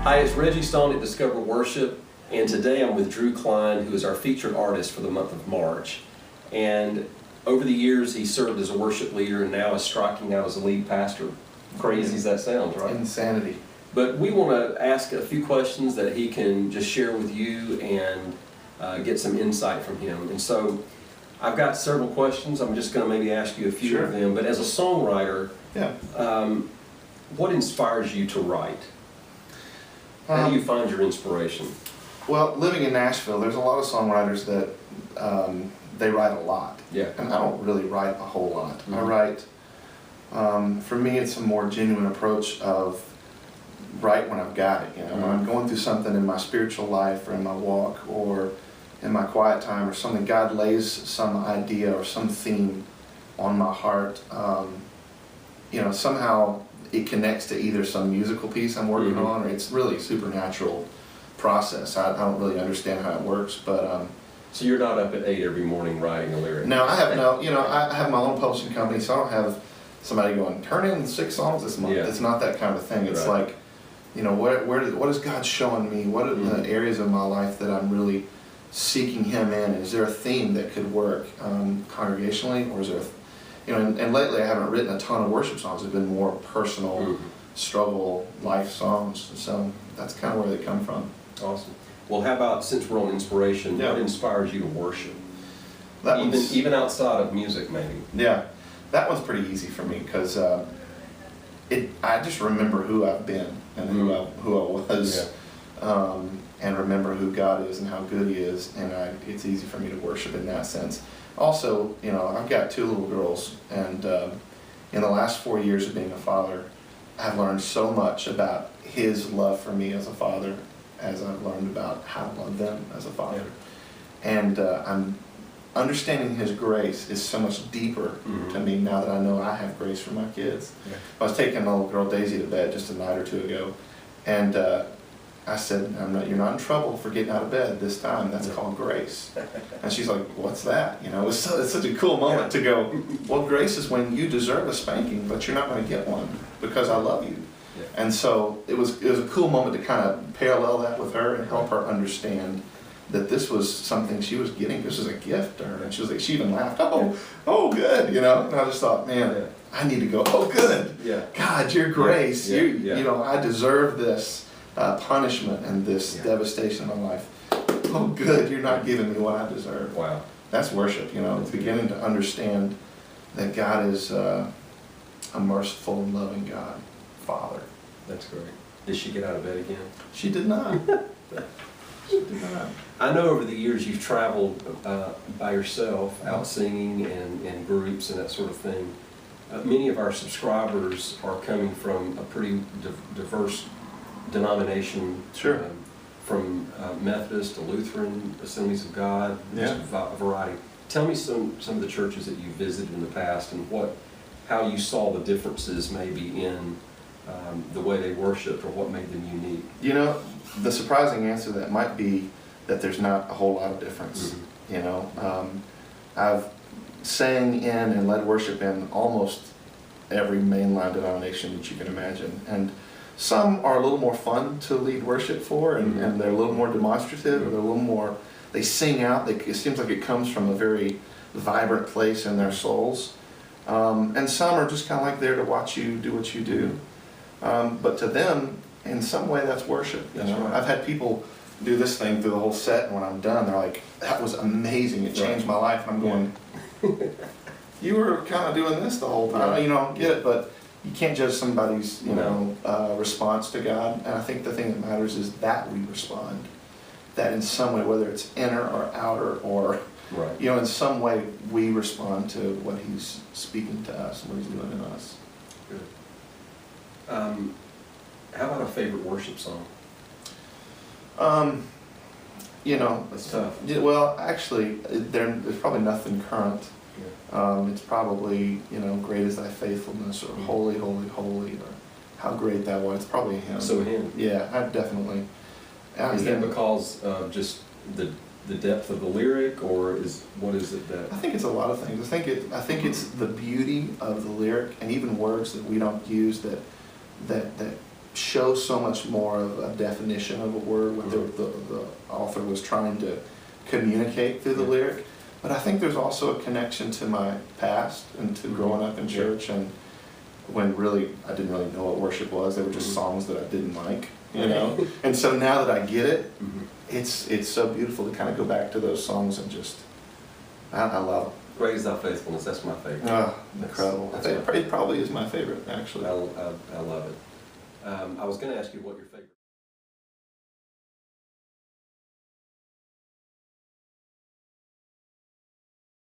Hi, it's Regi Stone at Discover Worship, and today I'm with Drew Cline, who is our featured artist for the month of March. And over the years, he served as a worship leader and now is striking out as a lead pastor. Crazy as that sounds, right? Insanity. But we want to ask a few questions that he can just share with you and get some insight from him. And so I've got several questions. I'm just going to maybe ask you a few of them. But as a songwriter, what inspires you to write? How do you find your inspiration? Well, living in Nashville, there's a lot of songwriters that they write a lot. Yeah. And I don't really write a whole lot. Mm-hmm. I write, for me, it's a more genuine approach of write when I've got it. You know, when I'm going through something in my spiritual life or in my walk or in my quiet time or something, God lays some idea or some theme on my heart. You know, somehow it connects to either some musical piece I'm working on, or it's really a supernatural process. I don't really understand how it works, but so you're not up at 8 every morning writing a lyric? No, I have no. You know, I have my own publishing company, so I don't have somebody going, turn in 6 songs this month. It's not that kind of thing. It's like, you know, what is God showing me? What are the areas of my life that I'm really seeking Him in? Is there a theme that could work congregationally, or is there you know, and lately I haven't written a ton of worship songs. They've been more personal, struggle, life songs. So that's kind of where they come from. Awesome. Well, how about, since we're on inspiration, what inspires you to worship? Even outside of music, maybe? Yeah, that one's pretty easy for me because I just remember who I've been and who I was, and remember who God is and how good He is, and it's easy for me to worship in that sense. Also, you know, I've got 2 little girls, and in the last 4 years of being a father, I've learned so much about His love for me as a father, as I've learned about how to love them as a father. And I'm understanding His grace is so much deeper to me now that I know I have grace for my kids. I was taking a little girl Daisy to bed just a night or 2 ago, and I said, you're not in trouble for getting out of bed this time. That's called grace. And she's like, what's that? You know, it's such a cool moment to go, well, grace is when you deserve a spanking, but you're not going to get one because I love you. And so it was a cool moment to kind of parallel that with her and help her understand that this was something she was getting. This was a gift to her. And she was like, she even laughed, oh, good, you know. And I just thought, man, I need to go, oh, good. God, your grace, you know, I deserve this punishment and this devastation in my life. Oh, good, you're not giving me what I deserve. Wow. That's worship, you know. It's beginning to understand that God is a merciful and loving God, Father. That's great. Did she get out of bed again? She did not. She did not. I know over the years you've traveled by yourself, out singing and groups and that sort of thing. Many of our subscribers are coming from a pretty diverse denomination, from Methodist to Lutheran, Assemblies of God, just a variety. Tell me some of the churches that you visited in the past and how you saw the differences maybe in the way they worshiped or what made them unique. You know, the surprising answer to that might be that there's not a whole lot of difference. You know, I've sang in and led worship in almost every mainline denomination that you can imagine, and some are a little more fun to lead worship for, and they're a little more demonstrative, or they're a little more, they sing out, it seems like it comes from a very vibrant place in their souls. And some are just kind of like there to watch you do what you do. But to them, in some way, that's worship. You know? I've had people do this thing through the whole set, and when I'm done, they're like, that was amazing, it changed my life. And I'm going, you were kind of doing this the whole time. You know, get it, but you can't judge somebody's, you know, response to God. And I think the thing that matters is that we respond. That in some way, whether it's inner or outer or, you know, in some way we respond to what He's speaking to us and what He's doing in us. Good. How about a favorite worship song? You know, that's tough. Well, actually, there's probably nothing current. It's probably, you know, great is thy faithfulness, or holy, holy, holy, or how great thou art. It's probably a hymn. So a hymn. Yeah, I definitely. Is that because of just the depth of the lyric, or what is it that? I think it's a lot of things. I think it's the beauty of the lyric, and even words that we don't use that show so much more of a definition of a word, what the author was trying to communicate through the lyric. But I think there's also a connection to my past and to growing up in church, and when really I didn't really know what worship was. They were just songs that I didn't like, you know. And so now that I get it, it's so beautiful to kind of go back to those songs and just I love it. Praise Thy Faithfulness, that's my favorite. Oh, incredible. It probably is my favorite, actually. I love it. I was going to ask you what your favorite